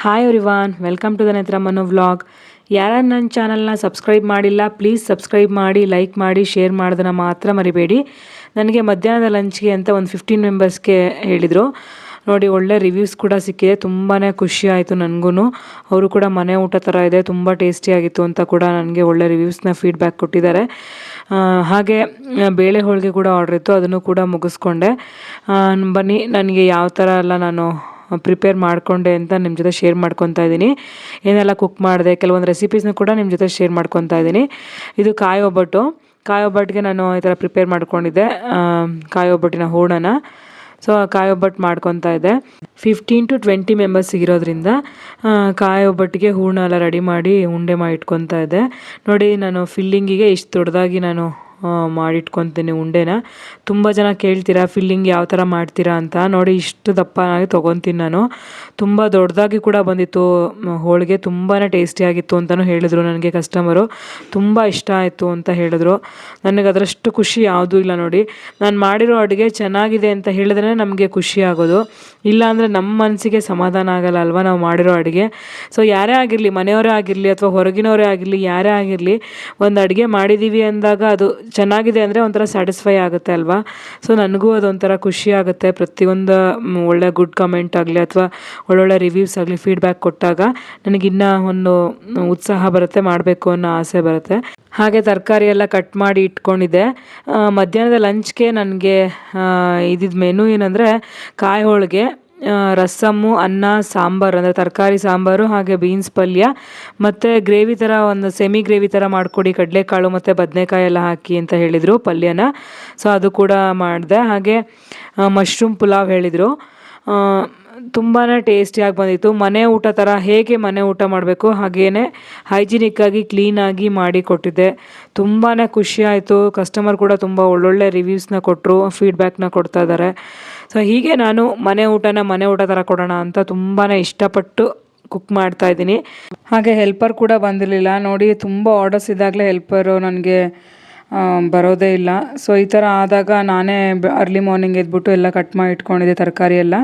Hi everyone, welcome to the Netra Manu vlog. ಯಾರು ನನ್ನ ಚಾನಲ್ನ ಸಬ್ಸ್ಕ್ರೈಬ್ ಮಾಡಿಲ್ಲ, ಪ್ಲೀಸ್ ಸಬ್ಸ್ಕ್ರೈಬ್ ಮಾಡಿ, ಲೈಕ್ ಮಾಡಿ, ಶೇರ್ ಮಾಡೋದನ್ನು ಮಾತ್ರ ಮರಿಬೇಡಿ. ನನಗೆ ಮಧ್ಯಾಹ್ನದ ಲಂಚ್ಗೆ ಅಂತ ಒಂದು 15 ಮೆಂಬರ್ಸ್ಗೆ ಹೇಳಿದರು. ನೋಡಿ, ಒಳ್ಳೆ ರಿವ್ಯೂಸ್ ಕೂಡ ಸಿಕ್ಕಿದೆ. ತುಂಬಾ ಖುಷಿ ಆಯಿತು ನನಗೂ. ಅವರು ಕೂಡ ಮನೆ ಊಟ ಥರ ಇದೆ, ತುಂಬ ಟೇಸ್ಟಿಯಾಗಿತ್ತು ಅಂತ ಕೂಡ ನನಗೆ ಒಳ್ಳೆ ರಿವ್ಯೂಸ್ನ ಫೀಡ್ಬ್ಯಾಕ್ ಕೊಟ್ಟಿದ್ದಾರೆ. ಹಾಗೆ ಬೇಳೆ ಹೋಳಿಗೆ ಕೂಡ ಆರ್ಡ್ರ್ ಇತ್ತು, ಅದನ್ನು ಕೂಡ ಮುಗಿಸ್ಕೊಂಡೆ. ಬನ್ನಿ, ನನಗೆ ಯಾವ ಥರ ಎಲ್ಲ ನಾನು ಪ್ರಿಪೇರ್ ಮಾಡಿಕೊಂಡೆ ಅಂತ ನಿಮ್ಮ ಜೊತೆ ಶೇರ್ ಮಾಡ್ಕೊತಾ ಇದ್ದೀನಿ. ಏನೆಲ್ಲ ಕುಕ್ ಮಾಡಿದೆ, ಕೆಲವೊಂದು ರೆಸಿಪೀಸ್ನ ಕೂಡ ನಿಮ್ಮ ಜೊತೆ ಶೇರ್ ಮಾಡ್ಕೊತಾ ಇದ್ದೀನಿ. ಇದು ಕಾಯಿ ಒಬ್ಬಟ್ಟಿಗೆ ನಾನು ಈ ಥರ ಪ್ರಿಪೇರ್ ಮಾಡ್ಕೊಂಡಿದ್ದೆ, ಕಾಯಿ ಒಬ್ಬಟ್ಟಿನ ಹೂರಣನ. ಸೊ ಕಾಯಿ ಒಬ್ಬಟ್ಟು ಮಾಡ್ಕೊತಾ ಇದ್ದೆ. 15 to 20 ಮೆಂಬರ್ಸ್ ಇರೋದ್ರಿಂದ ಕಾಯಿ ಒಬ್ಬಟ್ಟಿಗೆ ಹೂರಣ ಎಲ್ಲ ರೆಡಿ ಮಾಡಿ ಉಂಡೆ ಮಾಡಿ ಇಟ್ಕೊತಾ ಇದ್ದೆ. ನೋಡಿ, ನಾನು ಫಿಲ್ಲಿಂಗಿಗೆ ಇಷ್ಟು ದೊಡ್ಡದಾಗಿ ನಾನು ಮಾಡಿಟ್ಕೊತೀನಿ ಉಂಡೆನ. ತುಂಬ ಜನ ಕೇಳ್ತೀರಾ ಫಿಲ್ಲಿಂಗ್ ಯಾವ ಥರ ಮಾಡ್ತೀರಾ ಅಂತ. ನೋಡಿ, ಇಷ್ಟು ದಪ್ಪನಾಗಿ ತೊಗೊತೀನಿ ನಾನು. ತುಂಬ ದೊಡ್ಡದಾಗಿ ಕೂಡ ಬಂದಿತ್ತು ಹೋಳಿಗೆ, ತುಂಬಾ ಟೇಸ್ಟಿಯಾಗಿತ್ತು ಅಂತಲೂ ಹೇಳಿದ್ರು ನನಗೆ ಕಸ್ಟಮರು. ತುಂಬ ಇಷ್ಟ ಆಯಿತು ಅಂತ ಹೇಳಿದ್ರು. ನನಗೆ ಅದರಷ್ಟು ಖುಷಿ ಯಾವುದೂ ಇಲ್ಲ. ನೋಡಿ, ನಾನು ಮಾಡಿರೋ ಅಡುಗೆ ಚೆನ್ನಾಗಿದೆ ಅಂತ ಹೇಳಿದ್ರೆ ನಮಗೆ ಖುಷಿ ಆಗೋದು. ಇಲ್ಲಾಂದರೆ ನಮ್ಮ ಮನಸ್ಸಿಗೆ ಸಮಾಧಾನ ಆಗಲ್ಲ ಅಲ್ವಾ, ನಾವು ಮಾಡಿರೋ ಅಡುಗೆ. ಸೊ ಯಾರೇ ಆಗಿರಲಿ, ಮನೆಯವರೇ ಆಗಿರಲಿ ಅಥವಾ ಹೊರಗಿನವರೇ ಆಗಿರಲಿ, ಯಾರೇ ಆಗಿರಲಿ, ಒಂದು ಅಡುಗೆ ಮಾಡಿದ್ದೀವಿ ಅಂದಾಗ ಅದು ಚೆನ್ನಾಗಿದೆ ಅಂದರೆ ಒಂಥರ ಸ್ಯಾಟಿಸ್ಫೈ ಆಗುತ್ತೆ ಅಲ್ವಾ. ಸೊ ನನಗೂ ಅದೊಂಥರ ಖುಷಿ ಆಗುತ್ತೆ. ಪ್ರತಿಯೊಂದು ಒಳ್ಳೆ ಗುಡ್ ಕಮೆಂಟ್ ಆಗಲಿ ಅಥವಾ ಒಳ್ಳೊಳ್ಳೆ ರಿವ್ಯೂಸ್ ಆಗಲಿ, ಫೀಡ್ಬ್ಯಾಕ್ ಕೊಟ್ಟಾಗ ನನಗಿನ್ನೂ ಒಂದು ಉತ್ಸಾಹ ಬರುತ್ತೆ, ಮಾಡಬೇಕು ಅನ್ನೋ ಆಸೆ ಬರುತ್ತೆ. ಹಾಗೆ ತರಕಾರಿ ಎಲ್ಲ ಕಟ್ ಮಾಡಿ ಇಟ್ಕೊಂಡಿದ್ದೆ. ಮಧ್ಯಾಹ್ನದ ಲಂಚ್ಗೆ ನನಗೆ ಇದ್ದಿದ್ದು ಮೆನು ಏನಂದರೆ ಕಾಯಿ ಹೋಳಿಗೆ, ರಸಮ್ಮು, ಅನ್ನ, ಸಾಂಬಾರು ಅಂದರೆ ತರಕಾರಿ ಸಾಂಬಾರು, ಹಾಗೆ ಬೀನ್ಸ್ ಪಲ್ಯ, ಮತ್ತು ಗ್ರೇವಿ ಥರ ಒಂದು ಸೆಮಿ ಗ್ರೇವಿ ಥರ ಮಾಡಿಕೊಡಿ, ಕಡಲೆಕಾಳು ಮತ್ತು ಬದನೆಕಾಯಿ ಎಲ್ಲ ಹಾಕಿ ಅಂತ ಹೇಳಿದರು ಪಲ್ಯನ. ಸೊ ಅದು ಕೂಡ ಮಾಡಿದೆ. ಹಾಗೆ ಮಶ್ರೂಮ್ ಪುಲಾವ್ ಹೇಳಿದರು. ತುಂಬಾ ಟೇಸ್ಟಿಯಾಗಿ ಬಂದಿತ್ತು. ಮನೆ ಊಟ ಥರ ಹೇಗೆ ಮನೆ ಊಟ ಮಾಡಬೇಕು ಹಾಗೇ ಹೈಜಿನಿಕ್ಕಾಗಿ ಕ್ಲೀನಾಗಿ ಮಾಡಿ ಕೊಟ್ಟಿದ್ದೆ. ತುಂಬಾ ಖುಷಿ ಆಯಿತು. ಕಸ್ಟಮರ್ ಕೂಡ ತುಂಬ ಒಳ್ಳೊಳ್ಳೆ ರಿವ್ಯೂಸ್ನ ಕೊಟ್ಟರು, ಫೀಡ್ಬ್ಯಾಕ್ನ ಕೊಡ್ತಾ ಇದ್ದಾರೆ. ಸೊ ಹೀಗೆ ನಾನು ಮನೆ ಊಟ ಥರ ಕೊಡೋಣ ಅಂತ ತುಂಬಾ ಇಷ್ಟಪಟ್ಟು ಕುಕ್ ಮಾಡ್ತಾ ಇದ್ದೀನಿ. ಹಾಗೆ ಹೆಲ್ಪರ್ ಕೂಡ ಬಂದಿರಲಿಲ್ಲ. ನೋಡಿ, ತುಂಬ ಆರ್ಡರ್ಸ್ ಇದ್ದಾಗಲೇ ಹೆಲ್ಪರು ನನಗೆ ಬರೋದೇ ಇಲ್ಲ. ಸೊ ಈ ಥರ ಆದಾಗ ನಾನೇ ಅರ್ಲಿ ಮಾರ್ನಿಂಗ್ ಎದ್ಬಿಟ್ಟು ಎಲ್ಲ ಕಟ್ ಮಾಡಿ ಇಟ್ಕೊಂಡಿದ್ದೆ ತರಕಾರಿ ಎಲ್ಲ.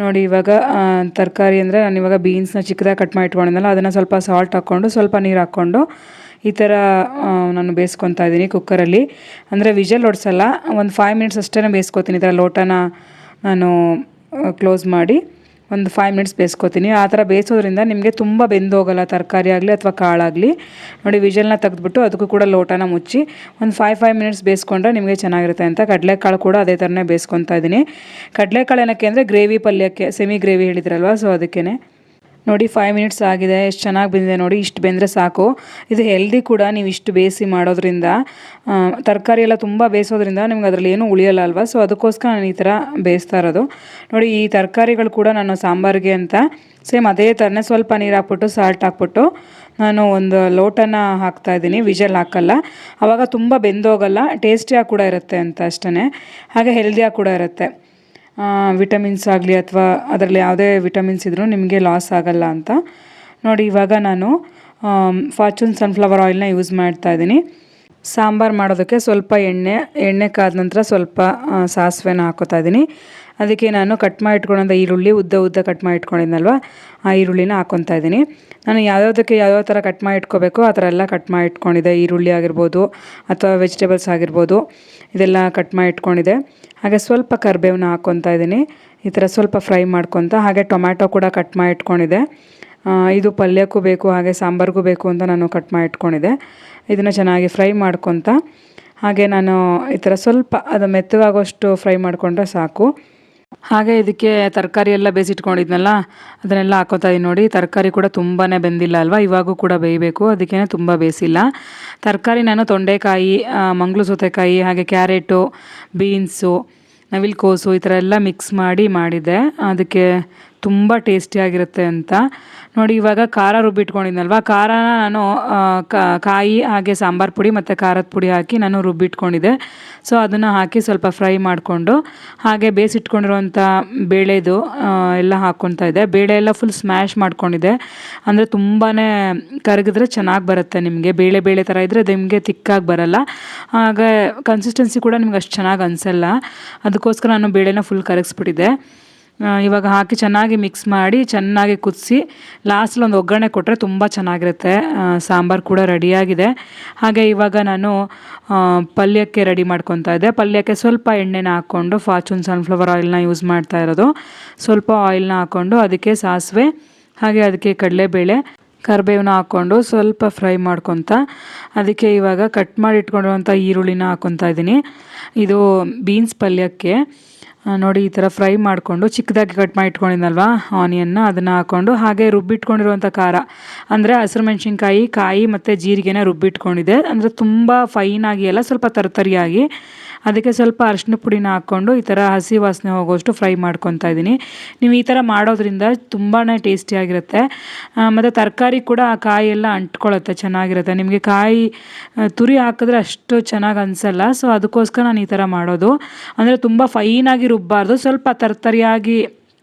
ನೋಡಿ, ಇವಾಗ ತರಕಾರಿ ಅಂದರೆ ನಾನು ಇವಾಗ ಬೀನ್ಸ್ನ ಚಿಕ್ಕದಾಗಿ ಕಟ್ ಮಾಡಿ ಇಟ್ಕೊಂಡಿದ್ದೆನಲ್ಲ, ಅದನ್ನು ಸ್ವಲ್ಪ ಸಾಲ್ಟ್ ಹಾಕ್ಕೊಂಡು ಸ್ವಲ್ಪ ನೀರು ಹಾಕ್ಕೊಂಡು ಈ ಥರ ನಾನು ಬೇಯಿಸ್ಕೊತಾ ಇದ್ದೀನಿ ಕುಕ್ಕರಲ್ಲಿ. ಅಂದರೆ ವಿಜಲ್ ಹೊಡ್ಸಲ್ಲ, ಒಂದು 5 ಮಿನಿಟ್ಸ್ ಅಷ್ಟೇ ಬೇಯಿಸ್ಕೊತೀನಿ. ಈ ಥರ ಲೋಟನ ನಾನು ಕ್ಲೋಸ್ ಮಾಡಿ ಒಂದು 5 ಮಿನಿಟ್ಸ್ ಬೇಯಿಸ್ಕೊತೀನಿ. ಆ ಥರ ಬೇಯಿಸೋದ್ರಿಂದ ನಿಮಗೆ ತುಂಬ ಬೆಂದೋಗಲ್ಲ ತರಕಾರಿ ಆಗಲಿ ಅಥವಾ ಕಾಳಾಗಲಿ. ನೋಡಿ, ವಿಜಲ್ನ ತೆಗೆದ್ಬಿಟ್ಟು ಅದಕ್ಕೂ ಕೂಡ ಲೋಟನ ಮುಚ್ಚಿ ಒಂದು 5 ಮಿನಿಟ್ಸ್ ಬೇಯಿಸ್ಕೊಂಡ್ರೆ ನಿಮಗೆ ಚೆನ್ನಾಗಿರುತ್ತೆ ಅಂತ. ಕಡಲೆಕಾಳು ಕೂಡ ಅದೇ ಥರನೇ ಬೇಯಿಸ್ಕೊತಾ ಇದ್ದೀನಿ. ಕಡಲೆಕಾಳು ಏನಕ್ಕೆ ಅಂದರೆ ಗ್ರೇವಿ ಪಲ್ಯಕ್ಕೆ, ಸೆಮಿ ಗ್ರೇವಿ ಹೇಳಿದ್ರಲ್ವ, ಸೊ ಅದಕ್ಕೇ. ನೋಡಿ, 5 ಮಿನಿಟ್ಸ್ ಆಗಿದೆ. ಎಷ್ಟು ಚೆನ್ನಾಗಿ ಬಂದಿದೆ ನೋಡಿ. ಇಷ್ಟು ಬೆಂದರೆ ಸಾಕು. ಇದು ಹೆಲ್ದಿ ಕೂಡ. ನೀವು ಇಷ್ಟು ಬೇಯಿಸಿ ಮಾಡೋದ್ರಿಂದ, ತರಕಾರಿ ಎಲ್ಲ ತುಂಬ ಬೇಯಿಸೋದ್ರಿಂದ ನಿಮ್ಗೆ ಅದರಲ್ಲಿ ಏನೂ ಉಳಿಯಲ್ಲ ಅಲ್ವಾ. ಸೊ ಅದಕ್ಕೋಸ್ಕರ ನಾನು ಈ ಥರ ಬೇಯಿಸ್ತಾ ಇರೋದು. ನೋಡಿ, ಈ ತರಕಾರಿಗಳು ಕೂಡ ನಾನು ಸಾಂಬಾರಿಗೆ ಅಂತ ಸೇಮ್ ಅದೇ ಥರನೇ ಸ್ವಲ್ಪ ನೀರು ಹಾಕ್ಬಿಟ್ಟು ಸಾಲ್ಟ್ ಹಾಕ್ಬಿಟ್ಟು ನಾನು ಒಂದು ಲೋಟನ ಹಾಕ್ತಾಯಿದ್ದೀನಿ. ವಿಜಲ್ ಹಾಕಲ್ಲ, ಆವಾಗ ತುಂಬ ಬೆಂದೋಗಲ್ಲ, ಟೇಸ್ಟಿಯಾಗಿ ಕೂಡ ಇರುತ್ತೆ ಅಂತ ಅಷ್ಟೇ. ಹಾಗೆ ಹೆಲ್ದಿಯಾಗಿ ಕೂಡ ಇರುತ್ತೆ. ವಿಟಮಿನ್ಸ್ ಆಗಲಿ ಅಥವಾ ಅದರಲ್ಲಿ ಯಾವುದೇ ವಿಟಮಿನ್ಸ್ ಇದ್ರೂ ನಿಮಗೆ ಲಾಸ್ ಆಗಲ್ಲ ಅಂತ. ನೋಡಿ, ಇವಾಗ ನಾನು ಫಾರ್ಚೂನ್ ಸನ್ಫ್ಲವರ್ ಆಯಿಲ್ನ ಯೂಸ್ ಮಾಡ್ತಾಯಿದ್ದೀನಿ. ಸಾಂಬಾರು ಮಾಡೋದಕ್ಕೆ ಸ್ವಲ್ಪ ಎಣ್ಣೆ ಕಾದ ನಂತರ ಸ್ವಲ್ಪ ಸಾಸಿವೆನ ಹಾಕೋತಾ ಇದ್ದೀನಿ. ಅದಕ್ಕೆ ನಾನು ಕಟ್ ಮಾಡಿ ಇಟ್ಕೊಂಡಂಥ ಈರುಳ್ಳಿ, ಉದ್ದ ಕಟ್ ಮಾಡಿ ಇಟ್ಕೊಂಡಿದ್ನಲ್ವ, ಆ ಈರುಳ್ಳಿನ ಹಾಕ್ಕೊತಾ ಇದ್ದೀನಿ. ನಾನು ಯಾವ್ಯಾವ ಥರ ಕಟ್ ಮಾಡಿ ಇಟ್ಕೋಬೇಕು ಆ ಥರ ಎಲ್ಲ ಕಟ್ ಮಾಡಿ ಇಟ್ಕೊಂಡಿದ್ದೆ. ಈರುಳ್ಳಿ ಆಗಿರ್ಬೋದು ಅಥವಾ ವೆಜಿಟೇಬಲ್ಸ್ ಆಗಿರ್ಬೋದು, ಇದೆಲ್ಲ ಕಟ್ ಮಾಡಿ ಇಟ್ಕೊಂಡಿದ್ದೆ. ಹಾಗೆ ಸ್ವಲ್ಪ ಕರಿಬೇವನ್ನ ಹಾಕ್ಕೊತಾ ಇದ್ದೀನಿ, ಈ ಥರ ಸ್ವಲ್ಪ ಫ್ರೈ ಮಾಡ್ಕೊತ. ಹಾಗೆ ಟೊಮ್ಯಾಟೊ ಕೂಡ ಕಟ್ ಮಾಡಿ ಇಟ್ಕೊಂಡಿದ್ದೆ. ಇದು ಪಲ್ಯಕ್ಕೂ ಬೇಕು ಹಾಗೆ ಸಾಂಬಾರಿಗೂ ಬೇಕು ಅಂತ ನಾನು ಕಟ್ ಮಾಡಿ ಇಟ್ಕೊಂಡಿದ್ದೆ. ಇದನ್ನು ಚೆನ್ನಾಗಿ ಫ್ರೈ ಮಾಡ್ಕೊತ, ಹಾಗೆ ನಾನು ಈ ಥರ ಸ್ವಲ್ಪ ಅದು ಮೆತ್ತಗಾಗೋಷ್ಟು ಫ್ರೈ ಮಾಡಿಕೊಂಡ್ರೆ ಸಾಕು. ಹಾಗೆ ಇದಕ್ಕೆ ತರಕಾರಿ ಎಲ್ಲ ಬೇಯಿಸಿಟ್ಕೊಂಡಿದ್ನಲ್ಲ, ಅದನ್ನೆಲ್ಲ ಹಾಕೋತಾ ಇದ್ದೀನಿ. ನೋಡಿ, ತರಕಾರಿ ಕೂಡ ತುಂಬಾ ಬೆಂದಿಲ್ಲ ಅಲ್ವಾ, ಇವಾಗೂ ಕೂಡ ಬೇಯಬೇಕು, ಅದಕ್ಕೇ ತುಂಬ ಬೇಯಿಸಿಲ್ಲ. ತರಕಾರಿ ನಾನು ತೊಂಡೆಕಾಯಿ, ಮಂಗ್ಳೂರು ಸೌತೆಕಾಯಿ, ಹಾಗೆ ಕ್ಯಾರೆಟು, ಬೀನ್ಸು, ನವಿಲುಕೋಸು ಈ ಥರ ಎಲ್ಲ ಮಿಕ್ಸ್ ಮಾಡಿದ್ದೆ. ಅದಕ್ಕೆ ತುಂಬ ಟೇಸ್ಟಿಯಾಗಿರುತ್ತೆ ಅಂತ. ನೋಡಿ, ಇವಾಗ ಖಾರ ರುಬ್ಬಿಟ್ಕೊಂಡಿದ್ನಲ್ವ, ಖಾರನ ನಾನು ಕಾಯಿ ಹಾಗೆ ಸಾಂಬಾರು ಪುಡಿ ಮತ್ತು ಖಾರದ ಪುಡಿ ಹಾಕಿ ನಾನು ರುಬ್ಬಿಟ್ಕೊಂಡಿದ್ದೆ. ಸೊ ಅದನ್ನು ಹಾಕಿ ಸ್ವಲ್ಪ ಫ್ರೈ ಮಾಡಿಕೊಂಡು ಹಾಗೆ ಬೇಯಿಸಿಟ್ಕೊಂಡಿರುವಂಥ ಬೇಳೆದು ಎಲ್ಲ ಹಾಕ್ಕೊತಾ ಇದ್ದೆ. ಬೇಳೆ ಎಲ್ಲ ಫುಲ್ ಸ್ಮ್ಯಾಶ್ ಮಾಡ್ಕೊಂಡಿದ್ದೆ. ಅಂದರೆ ತುಂಬಾ ಕರಗಿದ್ರೆ ಚೆನ್ನಾಗಿ ಬರುತ್ತೆ ನಿಮಗೆ. ಬೇಳೆ ಥರ ಇದ್ದರೆ ನಿಮಗೆ ತಿಕ್ಕಾಗಿ ಬರಲ್ಲ, ಹಾಗೆ ಕನ್ಸಿಸ್ಟೆನ್ಸಿ ಕೂಡ ನಿಮ್ಗೆ ಅಷ್ಟು ಚೆನ್ನಾಗಿ ಅನಿಸಲ್ಲ. ಅದಕ್ಕೋಸ್ಕರ ನಾನು ಬೇಳೆನ ಫುಲ್ ಕರಗಿಸ್ಬಿಟ್ಟಿದ್ದೆ. ಇವಾಗ ಹಾಕಿ ಚೆನ್ನಾಗಿ ಮಿಕ್ಸ್ ಮಾಡಿ ಚೆನ್ನಾಗಿ ಕುದಿಸಿ ಲಾಸ್ಟಲ್ಲಿ ಒಂದು ಒಗ್ಗರಣೆ ಕೊಟ್ಟರೆ ತುಂಬ ಚೆನ್ನಾಗಿರುತ್ತೆ. ಸಾಂಬಾರು ಕೂಡ ರೆಡಿಯಾಗಿದೆ. ಹಾಗೆ ಇವಾಗ ನಾನು ಪಲ್ಯಕ್ಕೆ ರೆಡಿ ಮಾಡ್ಕೊತಾ ಇದ್ದೆ. ಪಲ್ಯಕ್ಕೆ ಸ್ವಲ್ಪ ಎಣ್ಣೆನ ಹಾಕ್ಕೊಂಡು ಫಾರ್ಚೂನ್ ಸನ್ಫ್ಲವರ್ ಆಯಿಲ್ನ ಯೂಸ್ ಮಾಡ್ತಾ ಇರೋದು. ಸ್ವಲ್ಪ ಆಯಿಲ್ನ ಹಾಕ್ಕೊಂಡು ಅದಕ್ಕೆ ಸಾಸಿವೆ ಹಾಗೆ ಅದಕ್ಕೆ ಕಡಲೆಬೇಳೆ ಕರಿಬೇವನ್ನ ಹಾಕ್ಕೊಂಡು ಸ್ವಲ್ಪ ಫ್ರೈ ಮಾಡ್ಕೊತ ಅದಕ್ಕೆ ಇವಾಗ ಕಟ್ ಮಾಡಿ ಇಟ್ಕೊಂಡಿರುವಂಥ ಈರುಳ್ಳಿನ ಹಾಕ್ಕೊತಾ ಇದ್ದೀನಿ. ಇದು ಬೀನ್ಸ್ ಪಲ್ಯಕ್ಕೆ ನೋಡಿ ಈ ಥರ ಫ್ರೈ ಮಾಡಿಕೊಂಡು ಚಿಕ್ಕದಾಗಿ ಕಟ್ ಮಾಡಿ ಇಟ್ಕೊಂಡಿದ್ನಲ್ವ ಆನಿಯನ್ನ ಅದನ್ನು ಹಾಕ್ಕೊಂಡು ಹಾಗೆ ರುಬ್ಬಿಟ್ಕೊಂಡಿರುವಂಥ ಖಾರ ಅಂದರೆ ಹಸಿರು ಮೆಣಸಿನ್ಕಾಯಿ ಕಾಯಿ ಮತ್ತು ಜೀರಿಗೆನ ರುಬ್ಬಿಟ್ಕೊಂಡಿದ್ದೆ. ಅಂದರೆ ತುಂಬ ಫೈನಾಗಿ ಅಲ್ಲ, ಸ್ವಲ್ಪ ತರ್ತರಿಯಾಗಿ. ಅದಕ್ಕೆ ಸ್ವಲ್ಪ ಅರಿಶಿನ ಪುಡಿನ ಹಾಕ್ಕೊಂಡು ಈ ಥರ ಹಸಿ ವಾಸನೆ ಹೋಗೋಷ್ಟು ಫ್ರೈ ಮಾಡ್ಕೊತಾ ಇದ್ದೀನಿ. ನೀವು ಈ ಥರ ಮಾಡೋದ್ರಿಂದ ತುಂಬಾ ಟೇಸ್ಟಿಯಾಗಿರುತ್ತೆ. ಮತ್ತು ತರಕಾರಿ ಕೂಡ ಆ ಕಾಯಿ ಎಲ್ಲ ಅಂಟ್ಕೊಳ್ಳುತ್ತೆ, ಚೆನ್ನಾಗಿರುತ್ತೆ. ನಿಮಗೆ ಕಾಯಿ ತುರಿ ಹಾಕಿದ್ರೆ ಅಷ್ಟು ಚೆನ್ನಾಗಿ ಅನಿಸಲ್ಲ. ಸೊ ಅದಕ್ಕೋಸ್ಕರ ನಾನು ಈ ಥರ ಮಾಡೋದು. ಅಂದರೆ ತುಂಬ ಫೈನಾಗಿ ರುಬ್ಬಾರ್ದು, ಸ್ವಲ್ಪ ತರ್ತರಿಯಾಗಿ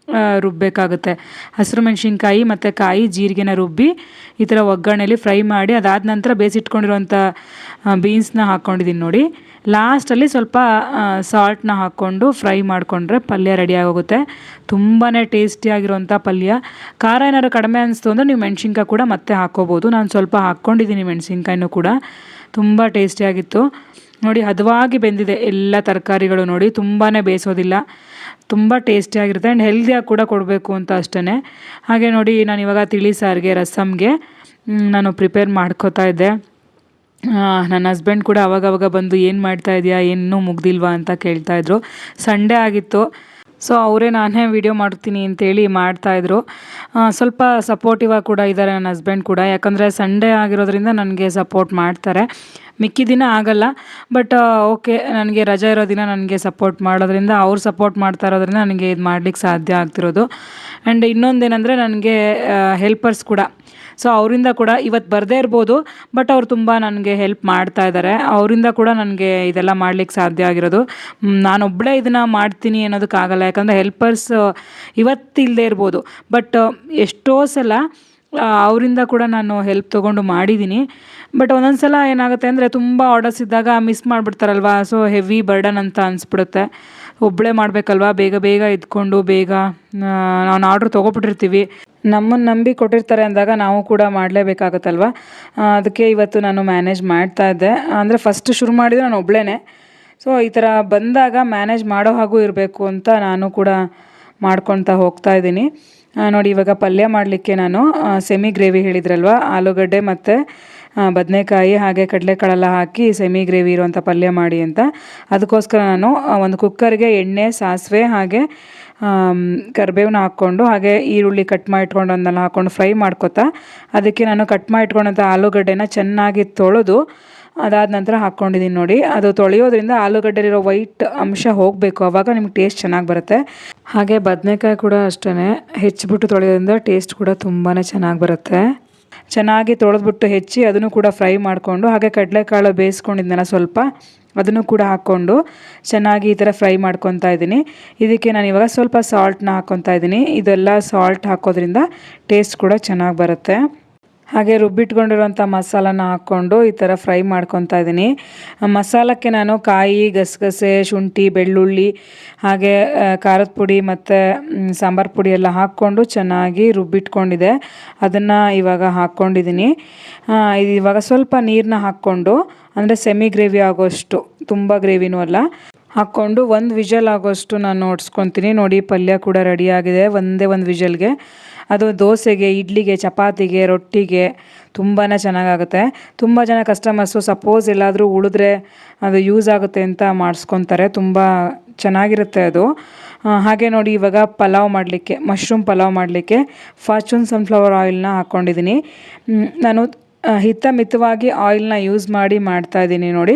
ರುಬ್ಬಬೇಕಾಗುತ್ತೆ. ಹಸಿರು ಮೆಣಸಿನ್ಕಾಯಿ ಮತ್ತು ಕಾಯಿ ಜೀರಿಗೆನ ರುಬ್ಬಿ ಈ ಥರ ಒಗ್ಗರಣೆಯಲ್ಲಿ ಫ್ರೈ ಮಾಡಿ ಅದಾದ ನಂತರ ಬೇಯಿಸಿಟ್ಕೊಂಡಿರುವಂಥ ಬೀನ್ಸ್ನ ಹಾಕ್ಕೊಂಡಿದ್ದೀನಿ ನೋಡಿ. ಲಾಸ್ಟಲ್ಲಿ ಸ್ವಲ್ಪ ಸಾಲ್ಟ್ನ ಹಾಕ್ಕೊಂಡು ಫ್ರೈ ಮಾಡಿಕೊಂಡ್ರೆ ಪಲ್ಯ ರೆಡಿಯಾಗೋಗುತ್ತೆ. ತುಂಬಾ ಟೇಸ್ಟಿಯಾಗಿರೋಂಥ ಪಲ್ಯ. ಖಾರ ಏನಾದ್ರು ಕಡಿಮೆ ಅನಿಸ್ತು ಅಂದರೆ ನೀವು ಮೆಣಸಿನ್ಕಾಯಿ ಕೂಡ ಮತ್ತೆ ಹಾಕ್ಕೋಬೋದು. ನಾನು ಸ್ವಲ್ಪ ಹಾಕ್ಕೊಂಡಿದ್ದೀನಿ ಮೆಣಸಿನ್ಕಾಯಿನೂ ಕೂಡ. ತುಂಬ ಟೇಸ್ಟಿಯಾಗಿತ್ತು ನೋಡಿ. ಹದವಾಗಿ ಬೆಂದಿದೆ ಎಲ್ಲ ತರಕಾರಿಗಳು ನೋಡಿ, ತುಂಬಾ ಬೇಯಿಸೋದಿಲ್ಲ. ತುಂಬ ಟೇಸ್ಟಿಯಾಗಿರುತ್ತೆ ಆ್ಯಂಡ್ ಹೆಲ್ದಿಯಾಗಿ ಕೂಡ ಕೊಡಬೇಕು ಅಂತ ಅಷ್ಟೇ. ಹಾಗೆ ನೋಡಿ ನಾನು ಇವಾಗ ತಿಳಿ ಸಾರಿಗೆ ರಸಮ್ಗೆ ನಾನು ಪ್ರಿಪೇರ್ ಮಾಡ್ಕೋತಾ ಇದ್ದೆ. ನನ್ನ ಹಸ್ಬೆಂಡ್ ಕೂಡ ಅವಾಗವಾಗ ಬಂದು ಏನು ಮಾಡ್ತಾ ಇದೆಯಾ, ಇನ್ನೂ ಮುಗ್ದಿಲ್ವಾ ಅಂತ ಕೇಳ್ತಾಯಿದ್ರು. ಸಂಡೇ ಆಗಿತ್ತು, ಸೊ ಅವರೇ ನಾನೇ ವೀಡಿಯೋ ಮಾಡ್ತೀನಿ ಅಂತೇಳಿ ಮಾಡ್ತಾಯಿದ್ರು. ಸ್ವಲ್ಪ ಸಪೋರ್ಟಿವ್ ಆಗಿ ಕೂಡ ಇದ್ದಾರೆ ನನ್ನ ಹಸ್ಬೆಂಡ್ ಕೂಡ. ಯಾಕಂದರೆ ಸಂಡೇ ಆಗಿರೋದ್ರಿಂದ ನನಗೆ ಸಪೋರ್ಟ್ ಮಾಡ್ತಾರೆ. ಮಿಕ್ಕಿ ದಿನ ಆಗಲ್ಲ, ಬಟ್ ಓಕೆ, ನನಗೆ ರಜೆ ಇರೋ ದಿನ ನನಗೆ ಸಪೋರ್ಟ್ ಮಾಡೋದ್ರಿಂದ, ಅವ್ರು ಸಪೋರ್ಟ್ ಮಾಡ್ತಾ ಇರೋದ್ರಿಂದ ನನಗೆ ಇದು ಮಾಡ್ಲಿಕ್ಕೆ ಸಾಧ್ಯ ಆಗ್ತಿರೋದು. ಆ್ಯಂಡ್ ಇನ್ನೊಂದೇನೆಂದರೆ ನನಗೆ ಹೆಲ್ಪರ್ಸ್ ಕೂಡ. ಸೊ ಅವರಿಂದ ಕೂಡ ಇವತ್ತು ಬರದೇ ಇರ್ಬೋದು, ಬಟ್ ಅವ್ರು ತುಂಬ ನನಗೆ ಹೆಲ್ಪ್ ಮಾಡ್ತಾ ಇದ್ದಾರೆ. ಅವರಿಂದ ಕೂಡ ನನಗೆ ಇದೆಲ್ಲ ಮಾಡ್ಲಿಕ್ಕೆ ಸಾಧ್ಯ ಆಗಿರೋದು. ನಾನೊಬ್ಬಳೇ ಇದನ್ನು ಮಾಡ್ತೀನಿ ಅನ್ನೋದಕ್ಕಾಗಲ್ಲ. ಯಾಕಂದರೆ ಹೆಲ್ಪರ್ಸ್ ಇವತ್ತು ಇಲ್ಲದೆ ಇರ್ಬೋದು, ಬಟ್ ಎಷ್ಟೋ ಸಲ ಅವರಿಂದ ಕೂಡ ನಾನು ಹೆಲ್ಪ್ ತೊಗೊಂಡು ಮಾಡಿದ್ದೀನಿ. ಬಟ್ ಒಂದೊಂದು ಸಲ ಏನಾಗುತ್ತೆ ಅಂದರೆ ತುಂಬ ಆರ್ಡರ್ಸ್ ಇದ್ದಾಗ ಮಿಸ್ ಮಾಡಿಬಿಡ್ತಾರಲ್ವ, ಸೊ ಹೆವಿ ಬರ್ಡನ್ ಅಂತ ಅನಿಸ್ಬಿಡುತ್ತೆ. ಒಬ್ಬಳೇ ಮಾಡಬೇಕಲ್ವ, ಬೇಗ ಬೇಗ ಇದ್ಕೊಂಡು ಬೇಗ ನಾನು ಆರ್ಡ್ರ್ ತೊಗೊಬಿಟ್ಟಿರ್ತೀವಿ. ನಮ್ಮನ್ನು ನಂಬಿ ಕೊಟ್ಟಿರ್ತಾರೆ ಅಂದಾಗ ನಾವು ಕೂಡ ಮಾಡಲೇಬೇಕಾಗತ್ತಲ್ವ. ಅದಕ್ಕೆ ಇವತ್ತು ನಾನು ಮ್ಯಾನೇಜ್ ಮಾಡ್ತಾ ಇದ್ದೆ. ಅಂದರೆ ಫಸ್ಟ್ ಶುರು ಮಾಡಿದರೆ ನಾನು ಒಬ್ಬಳೇ. ಸೊ ಈ ಥರ ಬಂದಾಗ ಮ್ಯಾನೇಜ್ ಮಾಡೋ ಹಾಗೂ ಇರಬೇಕು ಅಂತ ನಾನು ಕೂಡ ಮಾಡ್ಕೊತಾ ಹೋಗ್ತಾ ಇದ್ದೀನಿ. ನೋಡಿ ಇವಾಗ ಪಲ್ಯ ಮಾಡಲಿಕ್ಕೆ ನಾನು ಸೆಮಿ ಗ್ರೇವಿ ಹೇಳಿದ್ರಲ್ವ, ಆಲೂಗಡ್ಡೆ ಮತ್ತು ಬದನೆಕಾಯಿ ಹಾಗೆ ಕಡಲೆಕಾಳೆಲ್ಲ ಹಾಕಿ ಸೆಮಿ ಗ್ರೇವಿ ಇರುವಂಥ ಪಲ್ಯ ಮಾಡಿ ಅಂತ. ಅದಕ್ಕೋಸ್ಕರ ನಾನು ಒಂದು ಕುಕ್ಕರ್ಗೆ ಎಣ್ಣೆ ಸಾಸಿವೆ ಹಾಗೆ ಕರಿಬೇವನ್ನ ಹಾಕ್ಕೊಂಡು ಹಾಗೆ ಈರುಳ್ಳಿ ಕಟ್ ಮಾಡಿ ಇಟ್ಕೊಂಡು ಅದನ್ನೆಲ್ಲ ಹಾಕ್ಕೊಂಡು ಫ್ರೈ ಮಾಡ್ಕೊತಾ ಅದಕ್ಕೆ ನಾನು ಕಟ್ ಮಾಡಿ ಇಟ್ಕೊಂಡಂಥ ಆಲೂಗಡ್ಡೆನ ಚೆನ್ನಾಗಿ ತೊಳೆದು ಅದಾದ ನಂತರ ಹಾಕ್ಕೊಂಡಿದ್ದೀನಿ ನೋಡಿ. ಅದು ತೊಳೆಯೋದ್ರಿಂದ ಆಲೂಗಡ್ಡೆಲಿರೋ ವೈಟ್ ಅಂಶ ಹೋಗಬೇಕು, ಆವಾಗ ನಿಮ್ಗೆ ಟೇಸ್ಟ್ ಚೆನ್ನಾಗಿ ಬರುತ್ತೆ. ಹಾಗೆ ಬದನೆಕಾಯಿ ಕೂಡ ಅಷ್ಟೇ ಹೆಚ್ಚಿಬಿಟ್ಟು ತೊಳೆಯೋದ್ರಿಂದ ಟೇಸ್ಟ್ ಕೂಡ ತುಂಬಾ ಚೆನ್ನಾಗಿ ಬರುತ್ತೆ. ಚೆನ್ನಾಗಿ ತೊಳೆದ್ಬಿಟ್ಟು ಹೆಚ್ಚಿ ಅದನ್ನು ಕೂಡ ಫ್ರೈ ಮಾಡಿಕೊಂಡು ಹಾಗೆ ಕಡಲೆಕಾಳು ಬೇಯಿಸ್ಕೊಂಡಿದ್ದೆನಲ್ಲ ಸ್ವಲ್ಪ ಅದನ್ನು ಕೂಡ ಹಾಕ್ಕೊಂಡು ಚೆನ್ನಾಗಿ ಈ ಥರ ಫ್ರೈ ಮಾಡ್ಕೊತಾ ಇದ್ದೀನಿ. ಇದಕ್ಕೆ ನಾನು ಇವಾಗ ಸ್ವಲ್ಪ ಸಾಲ್ಟ್ನ ಹಾಕ್ಕೊತಾ ಇದ್ದೀನಿ. ಇದೆಲ್ಲ ಸಾಲ್ಟ್ ಹಾಕೋದ್ರಿಂದ ಟೇಸ್ಟ್ ಕೂಡ ಚೆನ್ನಾಗಿ ಬರುತ್ತೆ. ಹಾಗೆ ರುಬ್ಬಿಟ್ಕೊಂಡಿರುವಂಥ ಮಸಾಲಾನ ಹಾಕ್ಕೊಂಡು ಈ ಥರ ಫ್ರೈ ಮಾಡ್ಕೊತಾ ಇದ್ದೀನಿ. ಮಸಾಲಕ್ಕೆ ನಾನು ಕಾಯಿ, ಗಸಗಸೆ, ಶುಂಠಿ, ಬೆಳ್ಳುಳ್ಳಿ ಹಾಗೆ ಖಾರದ ಪುಡಿ ಮತ್ತು ಸಾಂಬಾರು ಪುಡಿ ಎಲ್ಲ ಹಾಕ್ಕೊಂಡು ಚೆನ್ನಾಗಿ ರುಬ್ಬಿಟ್ಕೊಂಡಿದ್ದೆ. ಅದನ್ನು ಇವಾಗ ಹಾಕ್ಕೊಂಡಿದ್ದೀನಿ. ಇವಾಗ ಸ್ವಲ್ಪ ನೀರನ್ನ ಹಾಕ್ಕೊಂಡು, ಅಂದರೆ ಸೆಮಿ ಗ್ರೇವಿ ಆಗೋಷ್ಟು, ತುಂಬ ಗ್ರೇವಿನೂ ಅಲ್ಲ, ಹಾಕ್ಕೊಂಡು ಒಂದು ವಿಷಲ್ ಆಗೋಷ್ಟು ನಾನು ನೋಡ್ಸ್ಕೊತೀನಿ. ನೋಡಿ ಪಲ್ಯ ಕೂಡ ರೆಡಿಯಾಗಿದೆ ಒಂದೇ ಒಂದು ವಿಷಲ್ಗೆ. ಅದು ದೋಸೆಗೆ, ಇಡ್ಲಿಗೆ, ಚಪಾತಿಗೆ, ರೊಟ್ಟಿಗೆ ತುಂಬಾ ಚೆನ್ನಾಗಾಗುತ್ತೆ. ತುಂಬ ಜನ ಕಸ್ಟಮರ್ಸು ಸಪೋಸ್ ಎಲ್ಲಾದರೂ ಉಳಿದ್ರೆ ಅದು ಯೂಸ್ ಆಗುತ್ತೆ ಅಂತ ಮಾಡಿಸ್ಕೊತಾರೆ. ತುಂಬ ಚೆನ್ನಾಗಿರುತ್ತೆ ಅದು. ಹಾಗೆ ನೋಡಿ ಇವಾಗ ಪಲಾವ್ ಮಾಡಲಿಕ್ಕೆ, ಮಶ್ರೂಮ್ ಪಲಾವ್ ಮಾಡಲಿಕ್ಕೆ ಫಾರ್ಚೂನ್ ಸನ್ಫ್ಲವರ್ ಆಯಿಲ್ನ ಹಾಕ್ಕೊಂಡಿದ್ದೀನಿ. ನಾನು ಹಿತಮಿತವಾಗಿ ಆಯಿಲ್ನ ಯೂಸ್ ಮಾಡಿ ಮಾಡ್ತಾಯಿದ್ದೀನಿ ನೋಡಿ.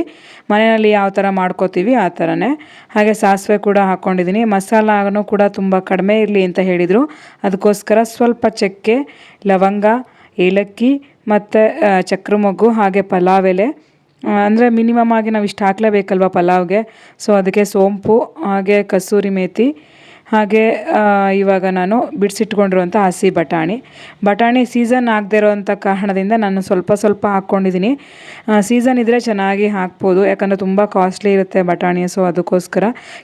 ಮನೆಯಲ್ಲಿ ಯಾವ ಥರ ಮಾಡ್ಕೋತೀವಿ ಆ ಥರನೇ. ಹಾಗೆ ಸಾಸಿವೆ ಕೂಡ ಹಾಕ್ಕೊಂಡಿದ್ದೀನಿ. ಮಸಾಲನೂ ಕೂಡ ತುಂಬ ಕಡಿಮೆ ಇರಲಿ ಅಂತ ಹೇಳಿದರು. ಅದಕ್ಕೋಸ್ಕರ ಸ್ವಲ್ಪ ಚಕ್ಕೆ, ಲವಂಗ, ಏಲಕ್ಕಿ ಮತ್ತು ಚಕ್ರಮೊಗ್ಗು ಹಾಗೆ ಪಲಾವ್ ಎಲೆ, ಅಂದರೆ ಮಿನಿಮಮ್ ಆಗಿ ನಾವು ಇಷ್ಟು ಹಾಕಲೇಬೇಕಲ್ವ ಪಲಾವ್ಗೆ. ಸೊ ಅದಕ್ಕೆ ಸೋಂಪು ಹಾಗೆ ಕಸೂರಿ ಮೇಥಿ ಹಾಗೆ ಇವಾಗ ನಾನು ಬಿಡಿಸಿಟ್ಕೊಂಡಿರುವಂಥ ಹಸಿ ಬಟಾಣಿ ಸೀಸನ್ ಆಗದೆ ಇರೋವಂಥ ಕಾರಣದಿಂದ ನಾನು ಸ್ವಲ್ಪ ಹಾಕ್ಕೊಂಡಿದ್ದೀನಿ. ಸೀಸನ್ ಇದ್ದರೆ ಚೆನ್ನಾಗಿ ಹಾಕ್ಬೋದು, ಯಾಕಂದರೆ ತುಂಬ ಕಾಸ್ಟ್ಲಿ ಇರುತ್ತೆ ಬಟಾಣಿ. ಸೊ ಅದಕ್ಕೋಸ್ಕರ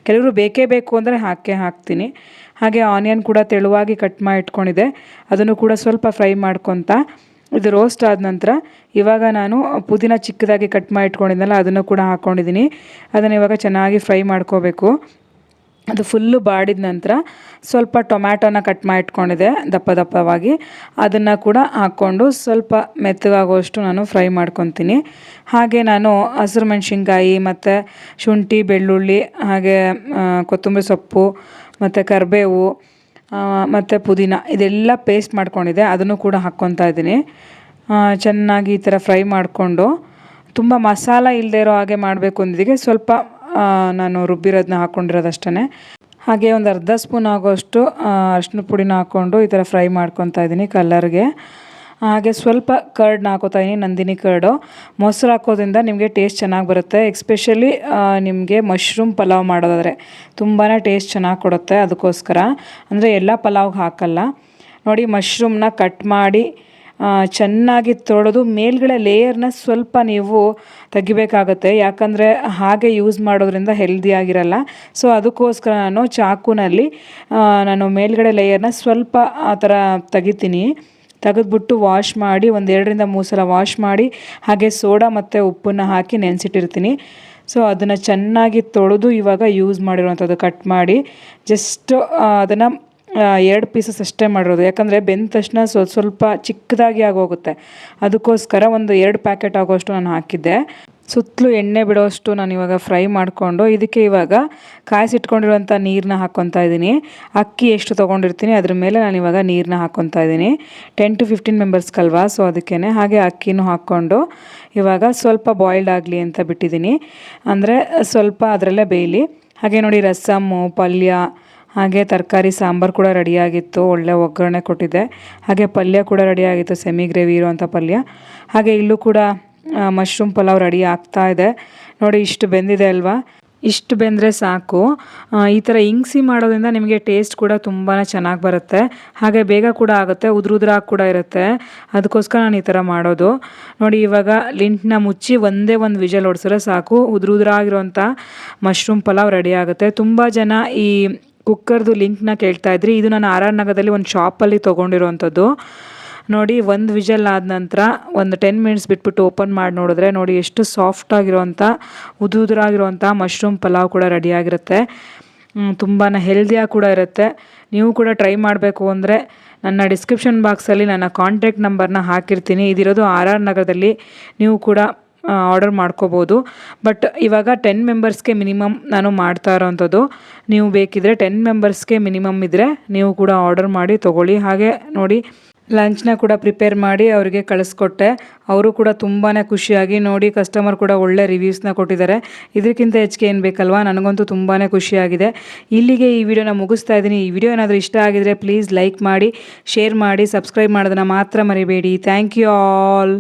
ಕೆಲವರು ಬೇಕೇ ಬೇಕು ಅಂದರೆ ಹಾಕ್ತೀನಿ. ಹಾಗೆ ಆನಿಯನ್ ಕೂಡ ತೆಳುವಾಗಿ ಕಟ್ ಮಾಡಿ ಇಟ್ಕೊಂಡಿದ್ದೆ, ಅದನ್ನು ಕೂಡ ಸ್ವಲ್ಪ ಫ್ರೈ ಮಾಡ್ಕೊತಾ ಇದು ರೋಸ್ಟ್ ಆದ ನಂತರ ಇವಾಗ ನಾನು ಪುದೀನ ಚಿಕ್ಕದಾಗಿ ಕಟ್ ಮಾಡಿ ಇಟ್ಕೊಂಡಿದ್ದೆನಲ್ಲ ಅದನ್ನು ಕೂಡ ಹಾಕ್ಕೊಂಡಿದ್ದೀನಿ. ಅದನ್ನು ಇವಾಗ ಚೆನ್ನಾಗಿ ಫ್ರೈ ಮಾಡ್ಕೋಬೇಕು. ಅದು ಫುಲ್ಲು ಬಾಡಿದ ನಂತರ ಸ್ವಲ್ಪ ಟೊಮ್ಯಾಟೋನ ಕಟ್ ಮಾಡಿ ಇಟ್ಕೊಂಡಿದ್ದೆ ದಪ್ಪ ದಪ್ಪವಾಗಿ, ಅದನ್ನು ಕೂಡ ಹಾಕ್ಕೊಂಡು ಸ್ವಲ್ಪ ಮೆತ್ತಗಾಗುವಷ್ಟು ನಾನು ಫ್ರೈ ಮಾಡ್ಕೊತೀನಿ. ಹಾಗೆ ನಾನು ಹಸಿರು ಮೆಣಸಿನ್ಕಾಯಿ ಮತ್ತು ಶುಂಠಿ ಬೆಳ್ಳುಳ್ಳಿ ಹಾಗೆ ಕೊತ್ತಂಬರಿ ಸೊಪ್ಪು ಮತ್ತು ಕರಿಬೇವು ಮತ್ತು ಪುದೀನ ಇದೆಲ್ಲ ಪೇಸ್ಟ್ ಮಾಡ್ಕೊಂಡಿದ್ದೆ, ಅದನ್ನು ಕೂಡ ಹಾಕ್ಕೊತಾ ಇದ್ದೀನಿ. ಚೆನ್ನಾಗಿ ಈ ಥರ ಫ್ರೈ ಮಾಡಿಕೊಂಡು ತುಂಬ ಮಸಾಲ ಇಲ್ಲದೆ ಇರೋ ಹಾಗೆ ಮಾಡಬೇಕು ಅಂದಿದ್ದಕ್ಕೆ ಸ್ವಲ್ಪ ನಾನು ರುಬ್ಬಿರೋದನ್ನ ಹಾಕ್ಕೊಂಡಿರೋದಷ್ಟೇ. ಹಾಗೆ ಒಂದು ಅರ್ಧ ಸ್ಪೂನ್ ಆಗೋಷ್ಟು ಅರಿಶಿನ ಪುಡಿನ ಹಾಕ್ಕೊಂಡು ಈ ಥರ ಫ್ರೈ ಮಾಡ್ಕೊತಾ ಇದ್ದೀನಿ ಕಲರ್ಗೆ. ಹಾಗೆ ಸ್ವಲ್ಪ ಕರ್ಡ್ನ ಹಾಕೋತಾ ಇದ್ದೀನಿ, ನಂದಿನಿ ಕರ್ಡು. ಮೊಸರು ಹಾಕೋದ್ರಿಂದ ನಿಮಗೆ ಟೇಸ್ಟ್ ಚೆನ್ನಾಗಿ ಬರುತ್ತೆ. ಎಕ್ಸ್ಪೆಷಲಿ ನಿಮಗೆ ಮಶ್ರೂಮ್ ಪಲಾವ್ ಮಾಡೋದಾದರೆ ತುಂಬಾ ಟೇಸ್ಟ್ ಚೆನ್ನಾಗಿ ಕೊಡುತ್ತೆ. ಅದಕ್ಕೋಸ್ಕರ ಅಂದರೆ ಎಲ್ಲ ಪಲಾವ್ಗೆ ಹಾಕಲ್ಲ ನೋಡಿ. ಮಶ್ರೂಮ್ನ ಕಟ್ ಮಾಡಿ ಚೆನ್ನಾಗಿ ತೊಳೆದು ಮೇಲ್ಗಡೆ ಲೇಯರ್ನ ಸ್ವಲ್ಪ ನೀವು ತೆಗಿಬೇಕಾಗತ್ತೆ, ಯಾಕಂದರೆ ಹಾಗೆ ಯೂಸ್ ಮಾಡೋದ್ರಿಂದ ಹೆಲ್ದಿಯಾಗಿರಲ್ಲ. ಸೊ ಅದಕ್ಕೋಸ್ಕರ ನಾನು ಚಾಕುನಲ್ಲಿ ನಾನು ಮೇಲ್ಗಡೆ ಲೇಯರ್ನ ಸ್ವಲ್ಪ ಆ ಥರ ತೆಗಿತೀನಿ. ತೆಗೆದ್ಬಿಟ್ಟು ವಾಶ್ ಮಾಡಿ ಒಂದು 2-3 ಸಲ ವಾಶ್ ಮಾಡಿ ಹಾಗೆ ಸೋಡಾ ಮತ್ತು ಉಪ್ಪನ್ನು ಹಾಕಿ ನೆನೆಸಿಟ್ಟಿರ್ತೀನಿ. ಸೊ ಅದನ್ನು ಚೆನ್ನಾಗಿ ತೊಳೆದು ಇವಾಗ ಯೂಸ್ ಮಾಡಿರುವಂಥದ್ದು ಕಟ್ ಮಾಡಿ ಜಸ್ಟ್ ಅದನ್ನು 2 ಪೀಸಸ್ ಅಷ್ಟೇ ಮಾಡಿರೋದು, ಯಾಕಂದರೆ ಬೆಂದ ತಕ್ಷಣ ಸ್ವಲ್ಪ ಚಿಕ್ಕದಾಗಿ ಆಗೋಗುತ್ತೆ. ಅದಕ್ಕೋಸ್ಕರ ಒಂದು 2 ಪ್ಯಾಕೆಟ್ ಆಗೋಷ್ಟು ನಾನು ಹಾಕಿದ್ದೆ. ಸುತ್ತಲೂ ಎಣ್ಣೆ ಬಿಡೋಷ್ಟು ನಾನು ಇವಾಗ ಫ್ರೈ ಮಾಡಿಕೊಂಡು ಇದಕ್ಕೆ ಇವಾಗ ಕಾಯಿಸಿಟ್ಕೊಂಡಿರುವಂಥ ನೀರನ್ನ ಹಾಕ್ಕೊತಾ ಇದ್ದೀನಿ. ಅಕ್ಕಿ ಎಷ್ಟು ತೊಗೊಂಡಿರ್ತೀನಿ ಅದ್ರ ಮೇಲೆ ನಾನು ಇವಾಗ ನೀರನ್ನ ಹಾಕ್ಕೊತಾ ಇದ್ದೀನಿ. 10 to 15 ಮೆಂಬರ್ಸ್ಗಲ್ವಾ, ಸೊ ಅದಕ್ಕೇ. ಹಾಗೆ ಅಕ್ಕಿನೂ ಹಾಕ್ಕೊಂಡು ಇವಾಗ ಸ್ವಲ್ಪ ಬಾಯ್ಲ್ಡ್ ಆಗಲಿ ಅಂತ ಬಿಟ್ಟಿದ್ದೀನಿ, ಅಂದರೆ ಸ್ವಲ್ಪ ಅದರಲ್ಲೇ ಬೇಯಲಿ. ಹಾಗೆ ನೋಡಿ ರಸಮ್ಮು ಪಲ್ಯ ಹಾಗೆ ತರಕಾರಿ ಸಾಂಬಾರು ಕೂಡ ರೆಡಿಯಾಗಿತ್ತು, ಒಳ್ಳೆ ಒಗ್ಗರಣೆ ಕೊಟ್ಟಿದ್ದೆ. ಹಾಗೆ ಪಲ್ಯ ಕೂಡ ರೆಡಿಯಾಗಿತ್ತು, ಸೆಮಿ ಗ್ರೇವಿ ಇರುವಂಥ ಪಲ್ಯ. ಹಾಗೆ ಇಲ್ಲೂ ಕೂಡ ಮಶ್ರೂಮ್ ಪಲಾವ್ ರೆಡಿ ಆಗ್ತಾ ಇದೆ ನೋಡಿ. ಇಷ್ಟು ಬೆಂದಿದೆ ಅಲ್ವಾ, ಇಷ್ಟು ಬೆಂದರೆ ಸಾಕು. ಈ ಥರ ಇಂಗ್ಸಿ ಮಾಡೋದ್ರಿಂದ ನಿಮಗೆ ಟೇಸ್ಟ್ ಕೂಡ ತುಂಬಾ ಚೆನ್ನಾಗಿ ಬರುತ್ತೆ. ಹಾಗೆ ಬೇಗ ಕೂಡ ಆಗುತ್ತೆ, ಉದುರಾಗಿ ಕೂಡ ಇರುತ್ತೆ. ಅದಕ್ಕೋಸ್ಕರ ನಾನು ಈ ಥರ ಮಾಡೋದು ನೋಡಿ. ಇವಾಗ ಲಿಂಟ್ನ ಮುಚ್ಚಿ ಒಂದೇ ಒಂದು ವಿಜಲ್ ಹೊಡ್ಸಿದ್ರೆ ಸಾಕು, ಉದುರಾಗಿರೋಂಥ ಮಶ್ರೂಮ್ ಪಲಾವ್ ರೆಡಿ ಆಗುತ್ತೆ. ತುಂಬ ಜನ ಈ ಕುಕ್ಕರ್ದು ಲಿಂಕ್ನ ಕೇಳ್ತಾಯಿದ್ರಿ. ಇದು ನಾನು ಆರ್ ಆರ್ ನಗರದಲ್ಲಿ ಒಂದು ಶಾಪಲ್ಲಿ ತೊಗೊಂಡಿರೋವಂಥದ್ದು ನೋಡಿ. ಒಂದು ವಿಜಲ್ ಆದ ನಂತರ ಒಂದು 10 ಮಿನಿಟ್ಸ್ ಬಿಟ್ಬಿಟ್ಟು ಓಪನ್ ಮಾಡಿ ನೋಡಿದ್ರೆ ನೋಡಿ ಎಷ್ಟು ಸಾಫ್ಟಾಗಿರೋವಂಥ ಉದುರಾಗಿರೋವಂಥ ಮಶ್ರೂಮ್ ಪಲಾವ್ ಕೂಡ ರೆಡಿಯಾಗಿರುತ್ತೆ. ತುಂಬಾ ಹೆಲ್ದಿಯಾಗಿ ಕೂಡ ಇರುತ್ತೆ. ನೀವು ಕೂಡ ಟ್ರೈ ಮಾಡಬೇಕು ಅಂದರೆ ನನ್ನ ಡಿಸ್ಕ್ರಿಪ್ಷನ್ ಬಾಕ್ಸಲ್ಲಿ ನನ್ನ ಕಾಂಟ್ಯಾಕ್ಟ್ ನಂಬರ್ನ ಹಾಕಿರ್ತೀನಿ. ಇದಿರೋದು ಆರ್ ಆರ್ ನಗರದಲ್ಲಿ, ನೀವು ಕೂಡ ಆರ್ಡರ್ ಮಾಡ್ಕೋಬೋದು. ಬಟ್ ಇವಾಗ 10 ಮೆಂಬರ್ಸ್ಗೆ ಮಿನಿಮಮ್ ನಾನು ಮಾಡ್ತಾ ಇರೋವಂಥದ್ದು. ನೀವು ಬೇಕಿದ್ದರೆ 10 ಮೆಂಬರ್ಸ್ಗೆ ಮಿನಿಮಮ್ ಇದ್ದರೆ ನೀವು ಕೂಡ ಆರ್ಡರ್ ಮಾಡಿ ತೊಗೊಳ್ಳಿ. ಹಾಗೆ ನೋಡಿ ಲಂಚ್ನ ಕೂಡ ಪ್ರಿಪೇರ್ ಮಾಡಿ ಅವರಿಗೆ ಕಳಿಸ್ಕೊಟ್ಟೆ. ಅವರು ಕೂಡ ತುಂಬಾ ಖುಷಿಯಾಗಿ ನೋಡಿ, ಕಸ್ಟಮರ್ ಕೂಡ ಒಳ್ಳೆ ರಿವ್ಯೂಸ್ನ ಕೊಟ್ಟಿದ್ದಾರೆ. ಇದಕ್ಕಿಂತ ಹೆಚ್ಚಿಗೆ ಏನು ಬೇಕಲ್ವಾ. ನನಗಂತೂ ತುಂಬಾ ಖುಷಿಯಾಗಿದೆ. ಇಲ್ಲಿಗೆ ಈ ವಿಡಿಯೋನ ಮುಗಿಸ್ತಾ ಇದ್ದೀನಿ. ಈ ವಿಡಿಯೋ ಏನಾದರೂ ಇಷ್ಟ ಆಗಿದರೆ ಪ್ಲೀಸ್ ಲೈಕ್ ಮಾಡಿ, ಶೇರ್ ಮಾಡಿ, ಸಬ್ಸ್ಕ್ರೈಬ್ ಮಾಡೋದನ್ನು ಮಾತ್ರ ಮರಿಬೇಡಿ. Thank you all.